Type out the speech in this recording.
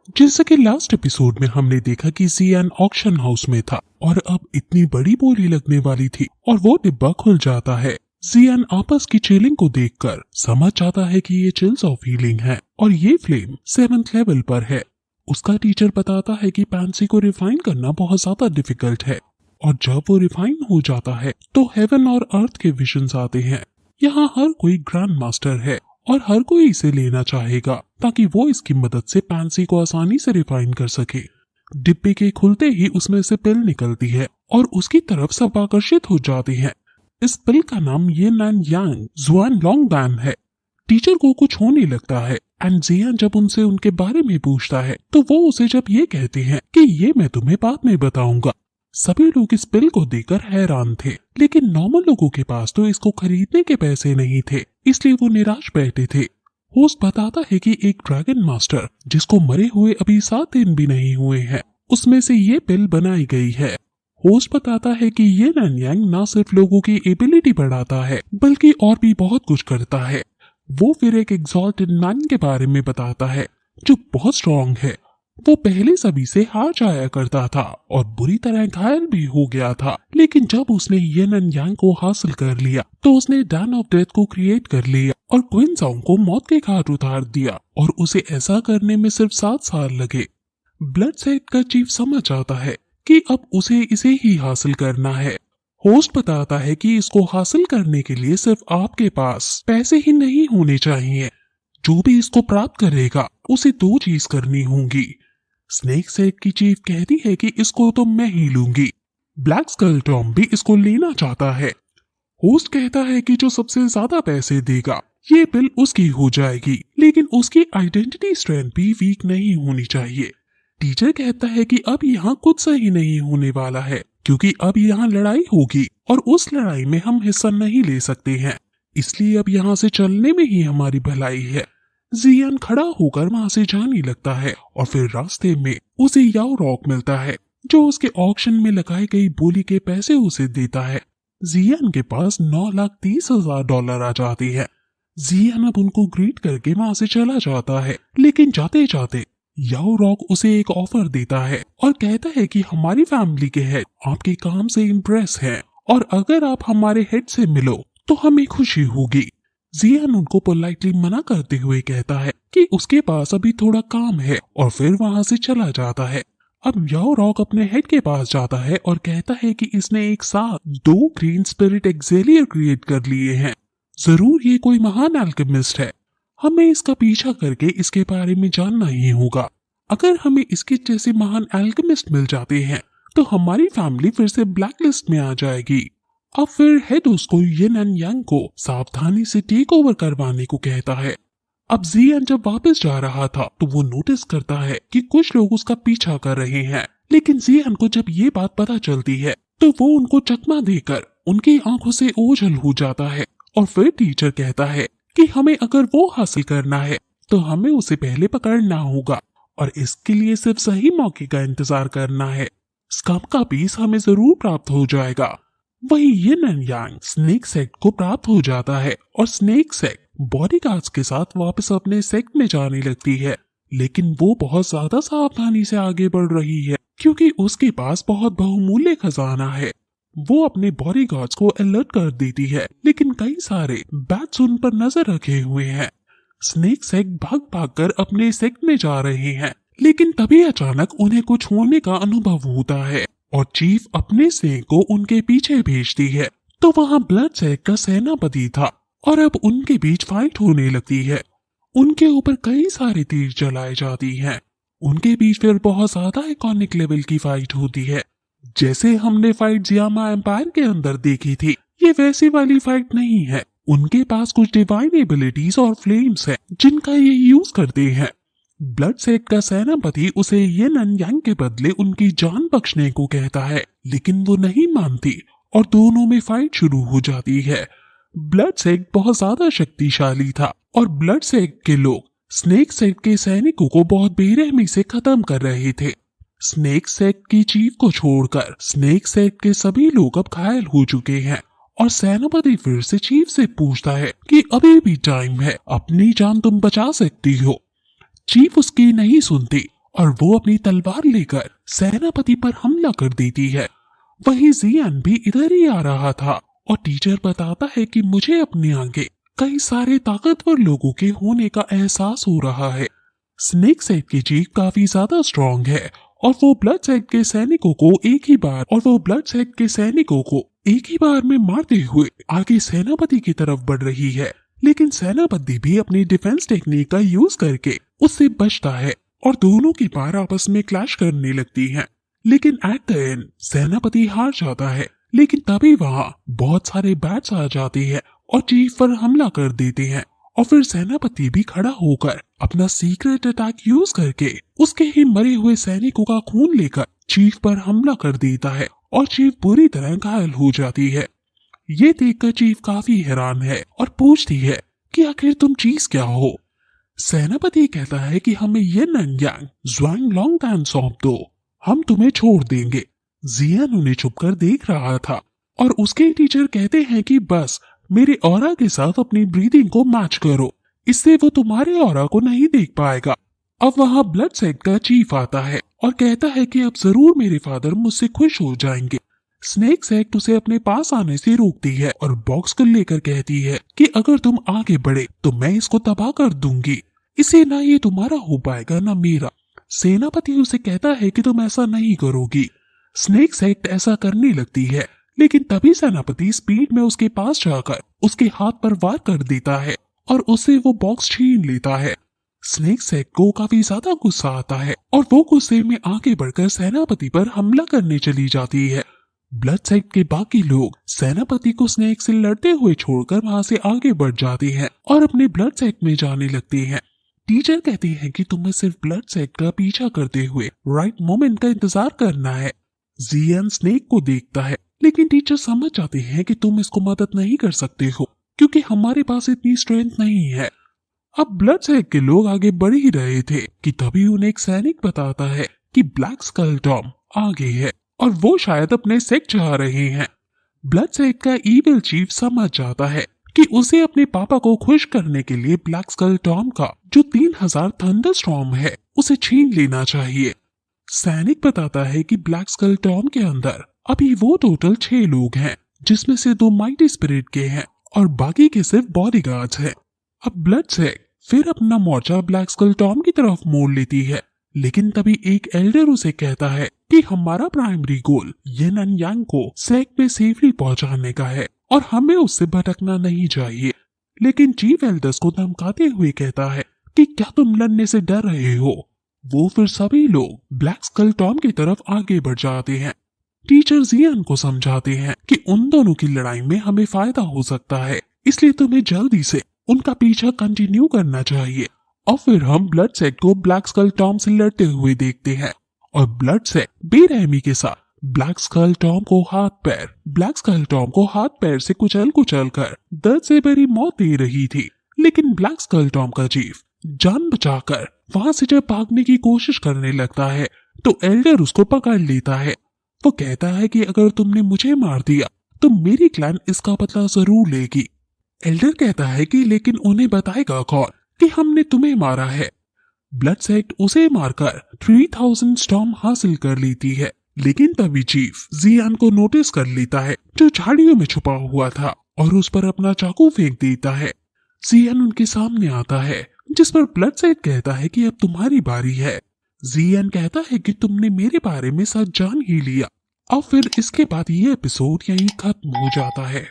जैसा कि last episode में हमने देखा कि जियान ऑक्शन हाउस में था और अब इतनी बड़ी बोली लगने वाली थी और वो डिब्बा खुल जाता है। जियान आपस की चिलिंग को देखकर समझ जाता है कि ये चिल्स ऑफ हीलिंग है और ये फ्लेम 7th लेवल पर है। उसका टीचर बताता है कि पैंसी को रिफाइन करना बहुत ज्यादा डिफिकल्ट है और जब वो रिफाइन हो जाता है तो हेवन और अर्थ के विजन्स आते हैं। यहाँ हर कोई ग्रैंड मास्टर है और हर कोई इसे लेना चाहेगा ताकि वो इसकी मदद से पैंसी को आसानी से रिफाइन कर सके। डिब्बे के खुलते ही उसमें से पिल निकलती है और उसकी तरफ सब आकर्षित हो जाते हैं। इस पिल का नाम ये नैन यांग जुआन लॉन्ग बैन है। टीचर को कुछ होने लगता है एंड जियान जब उनसे उनके बारे में पूछता है तो वो उसे जब ये कहते हैं कि ये मैं तुम्हें बाद में बताऊंगा। सभी लोग इस पिल को देखकर हैरान थे, लेकिन नॉर्मल लोगों के पास तो इसको खरीदने के पैसे नहीं थे, इसलिए वो निराश बैठे थे। होस्ट बताता है कि एक ड्रैगन मास्टर जिसको मरे हुए अभी 7 दिन भी नहीं हुए हैं, उसमें से ये पिल बनाई गई है। होस्ट बताता है कि ये नैनयांग ना सिर्फ लोगों की एबिलिटी बढ़ाता है बल्कि और भी बहुत कुछ करता है। वो फिर एक एग्जॉल्टेड मैन के बारे में बताता है जो बहुत स्ट्रॉन्ग है। वो पहले सभी से हार जाया करता था और बुरी तरह घायल भी हो गया था, लेकिन जब उसने ये नैनयांग को हासिल कर लिया तो उसने डैन ऑफ डेथ को क्रिएट कर लिया और क्वीन साउंग को मौत के घाट उतार दिया और उसे ऐसा करने में सिर्फ 7 साल लगे। ब्लड सेक्ट का चीफ समझ आता है कि अब उसे इसे ही हासिल करना है। होस्ट बताता है कि इसको हासिल करने के लिए सिर्फ आपके पास पैसे ही नहीं होने चाहिए। जो भी इसको प्राप्त करेगा उसे 2 चीज करनी होंगी। स्नेक सेट की चीफ कहती है कि इसको तो मैं ही लूंगी। ब्लैक स्कल टॉम भी इसको लेना चाहता है। होस्ट कहता है कि जो सबसे ज्यादा पैसे देगा ये बिल उसकी हो जाएगी, लेकिन उसकी आइडेंटिटी स्ट्रेंथ भी वीक नहीं होनी चाहिए। टीचर कहता है कि अब यहाँ कुछ सही नहीं होने वाला है क्योंकि अब यहाँ लड़ाई होगी और उस लड़ाई में हम हिस्सा नहीं ले सकते हैं, इसलिए अब यहाँ से चलने में ही हमारी भलाई है। जियान खड़ा होकर वहाँ से जाने लगता है और फिर रास्ते में उसे याओ रॉक मिलता है जो उसके ऑक्शन में लगाई गई बोली के पैसे उसे देता है। जियान के पास $9,30,000 आ जाती है। जियान अब उनको ग्रीट करके वहाँ से चला जाता है, लेकिन जाते जाते याओ रॉक उसे एक ऑफर देता है और कहता है कि हमारी फैमिली के हेड आपके काम से इम्प्रेस हैं और अगर आप हमारे हेड से मिलो तो हमें खुशी होगी। जियान उनको पोलाइटली मना करते हुए कहता है कि उसके पास अभी थोड़ा काम है और फिर वहाँ से चला जाता है। अब याओ रॉक अपने हेड के पास जाता है और कहता है कि इसने एक साथ 2 ग्रीन स्पिरिट एक्सेलियर क्रिएट कर लिए हैं। जरूर ये कोई महान एल्केमिस्ट है। हमें इसका पीछा करके इसके बारे में जानना ही होगा। अगर हमें इसके जैसे महान एल्केमिस्ट मिल जाते हैं तो हमारी फैमिली फिर से ब्लैक लिस्ट में आ जाएगी। अब फिर हेड उसको ये नैनयांग को सावधानी से टेक ओवर करवाने को कहता है। अब जियान जब वापस जा रहा था तो वो नोटिस करता है कि कुछ लोग उसका पीछा कर रहे हैं, लेकिन जियान को जब ये बात पता चलती है तो वो उनको चकमा देकर उनकी आंखों से ओझल हो जाता है और फिर टीचर कहता है कि हमें अगर वो हासिल करना है तो हमें उसे पहले पकड़ना होगा और इसके लिए सिर्फ सही मौके का इंतजार करना है। स्कम का पीस हमें जरूर प्राप्त हो जाएगा। वही ये नैनयांग स्नेक सेक्ट को प्राप्त हो जाता है और स्नेक सेक्ट बॉडीगार्ड्स के साथ वापस अपने सेक्ट में जाने लगती है, लेकिन वो बहुत ज्यादा सावधानी से आगे बढ़ रही है क्योंकि उसके पास बहुत बहुमूल्य खजाना है। वो अपने बॉडीगार्ड्स को अलर्ट कर देती है, लेकिन कई सारे बैट्स उन पर नजर रखे हुए हैं। स्नेक सेक्ट भाग भाग कर अपने सेक्ट में जा रहे हैं, लेकिन तभी अचानक उन्हें कुछ होने का अनुभव होता है और चीफ अपने स्नेक को उनके पीछे भेजती है। तो वहाँ ब्लड सेक्ट का सेनापति था और अब उनके बीच फाइट होने लगती है। उनके ऊपर कई सारे तीर चलाए जाती हैं। उनके बीच फिर बहुत ज्यादा आइकॉनिक लेवल की फाइट होती है। जैसे हमने फाइट जियामा एम्पायर के अंदर देखी थी, ये वैसी वाली फाइट नहीं है। उनके पास कुछ डिवाइन एबिलिटीज और फ्लेम्स हैं जिनका ये यूज करते हैं। ब्लड सेक्ट का सेनापति उसे ये नैनयांग के बदले उनकी जान बख्शने को कहता है, लेकिन वो नहीं मानती और दोनों में फाइट शुरू हो जाती है। ब्लड सेक्ट बहुत ज्यादा शक्तिशाली था और ब्लड सेक्ट के लोग स्नेक सेक्ट के सैनिकों को बहुत बेरहमी से खत्म कर रहे थे। स्नेक सेक्ट की चीफ को छोड़कर स्नेक सेक्ट के सभी लोग अब घायल हो चुके हैं और सेनापति फिर से चीफ से पूछता है कि अभी भी टाइम है, अपनी जान तुम बचा सकती हो। चीफ उसकी नहीं सुनती और वो अपनी तलवार लेकर सेनापति पर हमला कर देती है। वहीं जियान भी इधर ही आ रहा था और टीचर बताता है कि मुझे अपने आगे कई सारे ताकतवर लोगों के होने का एहसास हो रहा है। स्नेक सेट की चीफ काफी ज्यादा स्ट्रॉन्ग है और वो ब्लड सेट के सैनिकों को एक ही बार में मारते हुए आगे सेनापति की तरफ बढ़ रही है। लेकिन सेनापति भी अपनी डिफेंस टेक्निक का यूज करके उससे बचता है और दोनों की पार आपस में क्लैश करने लगती हैं। लेकिन एट द एंड सेनापति हार जाता है। लेकिन तभी वहाँ बहुत सारे बैट्स आ जाते हैं और चीफ पर हमला कर देते हैं और फिर सेनापति भी खड़ा होकर अपना सीक्रेट अटैक यूज करके उसके ही मरे हुए सैनिकों का खून लेकर चीफ पर हमला कर देता है और चीफ बुरी तरह घायल हो जाती है। ये देखकर चीफ काफी हैरान है और पूछती है कि आखिर तुम चीज क्या हो। सेनापति कहता है कि हमें ये नंग्यांग ज्वांग लॉन्गटैन सौंप दो, हम तुम्हें छोड़ देंगे। जियान उन्हें छुपकर देख रहा था और उसके टीचर कहते हैं कि बस मेरे ऑरा के साथ अपनी ब्रीदिंग को मैच करो, इससे वो तुम्हारे ऑरा को नहीं देख पाएगा। अब वहाँ ब्लड सेट का चीफ आता है और कहता है कि अब जरूर मेरे फादर मुझसे खुश हो जाएंगे। स्नेक सेट उसे अपने पास आने से रोकती है और बॉक्स को लेकर कहती है कि अगर तुम आगे बढ़े तो मैं इसको तबाह कर दूंगी, इसे ना ये तुम्हारा हो पाएगा ना मेरा। सेनापति उसे कहता है कि तुम ऐसा नहीं करोगी। स्नेक सेट ऐसा करने लगती है, लेकिन तभी सेनापति स्पीड में उसके पास जाकर उसके हाथ पर वार कर देता है और उससे वो बॉक्स छीन लेता है। स्नेक सेट को काफी ज्यादा गुस्सा आता है और वो गुस्से में आगे बढ़कर सेनापति पर हमला करने चली जाती है। ब्लड सेट के बाकी लोग सेनापति को स्नेक से लड़ते हुए छोड़कर वहां से आगे बढ़ जाते हैं और अपने ब्लड सेट में जाने लगते हैं। टीचर कहती है कि तुम्हें सिर्फ ब्लड सेट का पीछा करते हुए राइट मोमेंट का इंतजार करना है। जियान स्नेक को देखता है, लेकिन टीचर समझ जाते हैं कि तुम इसको मदद नहीं कर सकते हो क्योंकि हमारे पास इतनी स्ट्रेंथ नहीं है। अब ब्लड सेट के लोग आगे बढ़ ही रहे थे कि तभी उन्हें एक सैनिक बताता है कि ब्लैक स्कल टॉम आगे है और वो शायद अपने सेट चाह रहे हैं। ब्लड सेट का ईविल चीफ समझ जाता है कि उसे अपने पापा को खुश करने के लिए ब्लैक स्कल टॉम का जो 3000 थंडर स्टॉर्म है उसे छीन लेना चाहिए। सैनिक बताता है कि ब्लैक स्कल टॉम के अंदर अभी वो टोटल 6 लोग हैं, जिसमें से 2 माइटी स्पिरिट के हैं और बाकी के सिर्फ बॉडीगार्ड्स हैं। अब ब्लड सेट फिर अपना मोर्चा ब्लैक स्कल टॉम की तरफ मोड़ लेती है, लेकिन तभी एक एल्डर उसे कहता है कि हमारा प्राइमरी गोल ये ननयांग को सेक में सेफली पहुंचाने का है और हमें उससे भटकना नहीं चाहिए। लेकिन चीफ एल्डर्स को धमकाते हुए कहता है कि क्या तुम लड़ने से डर रहे हो। वो फिर सभी लोग ब्लैक स्कल टॉम की तरफ आगे बढ़ जाते हैं। टीचर जियान को समझाते हैं कि उन दोनों की लड़ाई में हमें फायदा हो सकता है, इसलिए तुम्हें जल्दी से उनका पीछा कंटिन्यू करना चाहिए। और फिर हम ब्लड सेट को ब्लैक स्कल टॉम से लड़ते हुए देखते हैं और ब्लड सेट बेरहमी के साथ ब्लैक स्कल टॉम को हाथ पैर से कुचल कर दर्द से भरी मौत दे रही थी। लेकिन ब्लैक स्कल टॉम का चीफ जान बचाकर वहां से जब भागने की कोशिश करने लगता है तो एल्डर उसको पकड़ लेता है। वो कहता है कि अगर तुमने मुझे मार दिया तो मेरी क्लैन इसका बदला जरूर लेगी। एल्डर कहता है कि लेकिन उन्हें बताएगा कौन कि हमने तुम्हें मारा है। ब्लड सेट उसे मारकर 3000 स्टॉर्म हासिल कर लेती है, लेकिन तभी चीफ जियान को नोटिस कर लेता है जो झाड़ियों में छुपा हुआ था और उस पर अपना चाकू फेंक देता है। जियान उनके सामने आता है, जिस पर ब्लड सेट कहता है कि अब तुम्हारी बारी है। जियान कहता है कि तुमने मेरे बारे में सच जान ही लिया। और फिर इसके बाद ये एपिसोड यहीं खत्म हो जाता है।